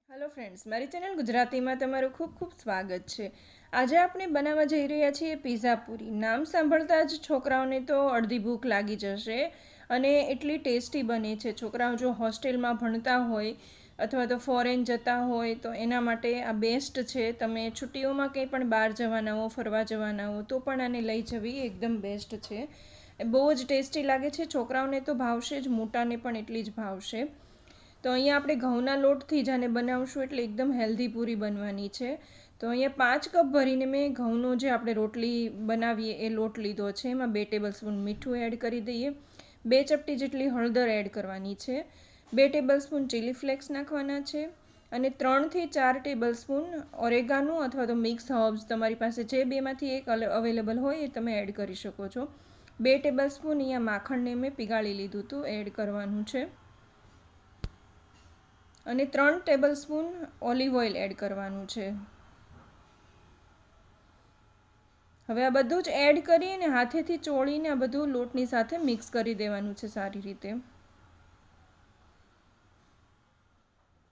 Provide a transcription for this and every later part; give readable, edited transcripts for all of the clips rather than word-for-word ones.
Hello friends, मारी channel Gujarati में तमारू खूब खूब स्वागत है। आज आपणे बनावा जई रह्या छीए पीઝા पूरी। नाम सांभळता ज छोकराओने तो अर्धी भूख लागी जशे अने एटली टेस्टी बने छे। छोकराओ जो होस्टेल में भणता होय अथवा तो फॉरेन जता होय तो एना माटे आ बेस्ट छे। तमे छुट्टीओमां कंई पण बहार जवाना हो, फरवा जवाना हो तो पण आने लई जवी एकदम बेस्ट छे। बहु ज टेस्टी लागे छे। छोकराओने तो भावशे ज, मोटाने पण एटली ज भावशे। तो अहीं आपणे घऊना लोटथी ज आने बनावशुं एटले एकदम हेल्धी पूरी बनवानी छे। तो अहीं 5 कप भरीने मैं घऊनो जे आपणे रोटली बनावीए ए लोट लीधो छे। एमां 2 टेबलस्पून मीठुं एड करी दईए, 2 चपटी जेटली हळदर एड करवानी छे, 2 टेबलस्पून चीली फ्लेक्स नाखवाना छे અને 3 થી 4 ટેબલસ્પૂન ઓરેગાનો અથવા તો મિક્સ હર્બ્સ તમારી પાસે જે બેમાંથી એક અવેલેબલ હોય એ તમે એડ કરી શકો છો। 2 ટેબલસ્પૂન અહીંયા માખણને મેં પીગાળી લીધું હતું, એડ કરવાનું છે અને 3 ટેબલસ્પૂન ઓલિવ ઓઇલ એડ કરવાનું છે। હવે આ બધું જ એડ કરી અને હાથેથી ચોળીને આ બધું લોટની સાથે મિક્સ કરી દેવાનું છે સારી રીતે।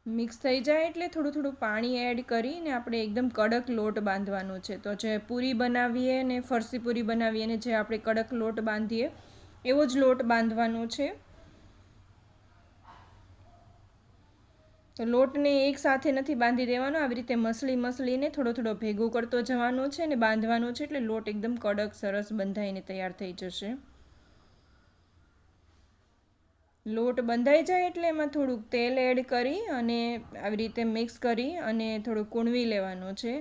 મિક્સ થઈ જાય એટલે થોડું થોડું પાણી એડ કરીને આપણે એકદમ કડક લોટ બાંધવાનો છે। તો જે પૂરી બનાવીએ ને ફરસી પૂરી બનાવીએ ને જે આપણે કડક લોટ બાંધીએ એવો જ લોટ બાંધવાનો છે। તો લોટને એક સાથે નથી બાંધી દેવાનો, આવી રીતે મસળીને થોડો થોડો ભેગો કરતો જવાનો છે અને બાંધવાનો છે એટલે લોટ એકદમ કડક સરસ બંધાઈને તૈયાર થઈ જશે। લોટ બંધાઈ જાય એટલે એમાં થોડુંક તેલ એડ કરી અને આવી રીતે મિક્સ કરી અને થોડું કૂણવી લેવાનો છે।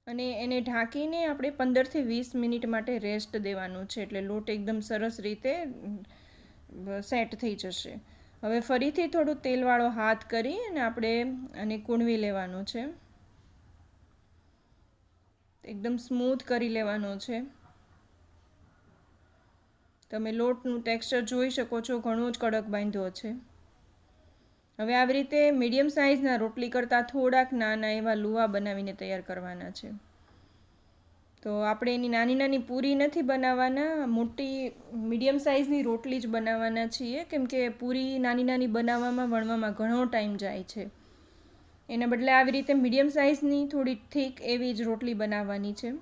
અને એને ઢાંકીને આપણે 15 થી 20 મિનિટ માટે રેસ્ટ દેવાનું છે એટલે લોટ એકદમ સરસ રીતે સેટ થઈ જશે। હવે ફરીથી થોડું તેલવાળો હાથ કરી અને આપણે આને કૂણવી લેવાનો છે, એકદમ સ્મૂથ કરી લેવાનો છે। તમે લોટનું ટેક્સચર જોઈ શકો છો, ઘણો જ કડક બાંધ્યો છે। હવે આવી રીતે મીડિયમ સાઇઝના રોટલી કરતાં થોડાક નાના એવા લુવા બનાવીને તૈયાર કરવાના છે। તો આપણે એની નાની નાની પૂરી નથી બનાવવાના, મોટી મીડિયમ સાઇઝની રોટલી જ બનાવવાના છીએ, કેમ કે પૂરી નાની નાની બનાવવામાં વણવામાં ઘણો ટાઈમ જાય છે। એના બદલે આવી રીતે મીડિયમ સાઇઝની થોડી થીક એવી જ રોટલી બનાવવાની છે।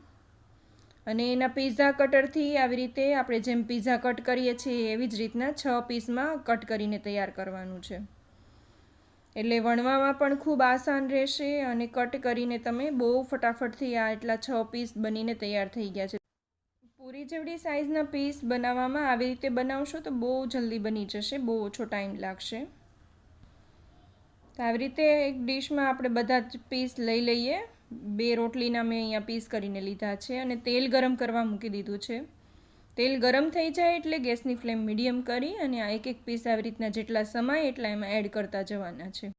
અને એના પીઝા કટરથી આવી રીતે આપણે જેમ પીઝા કટ કરીએ છીએ એવી જ રીતના 6 પીસમાં કટ કરીને તૈયાર કરવાનું છે, એટલે વણવામાં પણ ખૂબ આસાન રહેશે અને કટ કરીને તમે બહુ ફટાફટથી આ એટલા 6 પીસ બનીને તૈયાર થઈ ગયા છે। પૂરી જેવડી સાઇઝના પીસ બનાવવામાં આવી રીતે બનાવશો તો બહુ જલ્દી બની જશે, બહુ ઓછો ટાઈમ લાગશે। તો આવી રીતે એક ડીશમાં આપણે બધા જ પીસ લઈ લઈએ। 2 રોટલીના મેં અહીંયા પીસ કરીને લીધા છે અને તેલ ગરમ કરવા મૂકી દીધું છે। તેલ ગરમ થઈ જાય એટલે ગેસની ફ્લેમ મીડિયમ કરી અને આ એક એક પીસ આવી રીતના જેટલા સમાય એટલા એમાં એડ કરતા જવાના છે।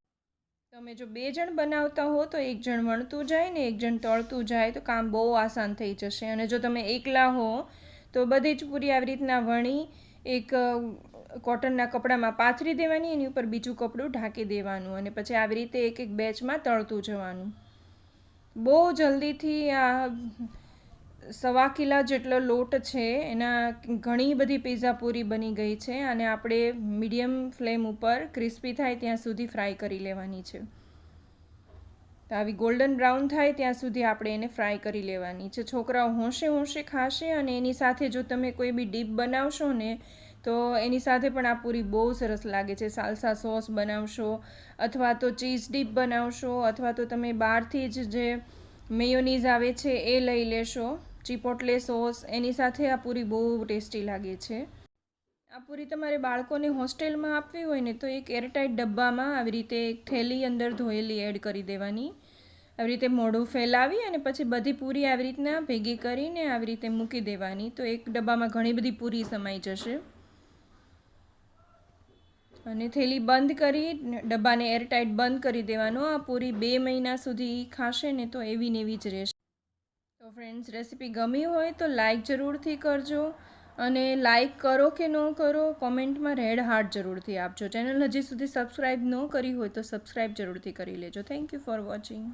તમે જો 2 જણ બનાવતા હો તો એક જણ વણતું જાય ને એક જણ તળતું જાય તો કામ બહુ આસાન થઈ જશે। અને જો તમે એકલા હો તો બધી જ પૂરી આવી રીતના વણી એક કોટનના કપડામાં પાથરી દેવાની, એની ઉપર બીજું કપડું ઢાંકી દેવાનું અને પછી આવી રીતે એક એક બેચમાં તળતું જવાનું। બહુ જલ્દીથી આ 1.25 કિલો જેટલો લોટ છે એના ઘણી બધી પીઝા પૂરી બની ગઈ છે અને આપણે મીડિયમ ફ્લેમ ઉપર ક્રિસ્પી થાય ત્યાં સુધી ફ્રાય કરી લેવાની છે। તો આવી ગોલ્ડન બ્રાઉન થાય ત્યાં સુધી આપણે એને ફ્રાય કરી લેવાની છે। છોકરાઓ હોંશે હોંશે ખાશે અને એની સાથે જો તમે કોઈ બી ડીપ બનાવશો ને તો એની સાથે પણ આ પૂરી બહુ સરસ લાગે છે। સાલ્સા સોસ બનાવશો અથવા તો ચીઝ ડીપ બનાવશો અથવા તો તમે બહારથી જ જે મેયોનીઝ આવે છે એ લઈ લેશો, ચીપોટલે સોસ, એની સાથે આ પૂરી બહુ ટેસ્ટી લાગે છે। આ પૂરી તમારે બાળકોને હોસ્ટેલમાં આપવી હોય ને તો એક એરટાઇટ ડબ્બામાં આવી રીતે એક થેલી અંદર ધોયેલી એડ કરી દેવાની। આવી રીતે મોઢું ફેલાવી અને પછી બધી પૂરી આવી રીતના ભેગી કરીને આવી રીતે મૂકી દેવાની, તો એક ડબ્બામાં ઘણી બધી પૂરી સમાઈ જશે। અને થેલી બંધ કરી ડબ્બાને એરટાઇટ બંધ કરી દેવાનો। આ પૂરી 2 મહિના સુધી ખાશે ને તો એવી ને એવી જ રહેશે। તો ફ્રેન્ડ્સ, રેસીપી ગમી હોય તો લાઈક જરૂરથી કરજો અને લાઈક કરો કે ન કરો કોમેન્ટમાં રેડ હાર્ટ જરૂરથી આપજો। ચેનલ હજી સુધી સબસ્ક્રાઈબ ન કરી હોય તો સબસ્ક્રાઈબ જરૂરથી કરી લેજો। Thank you for watching.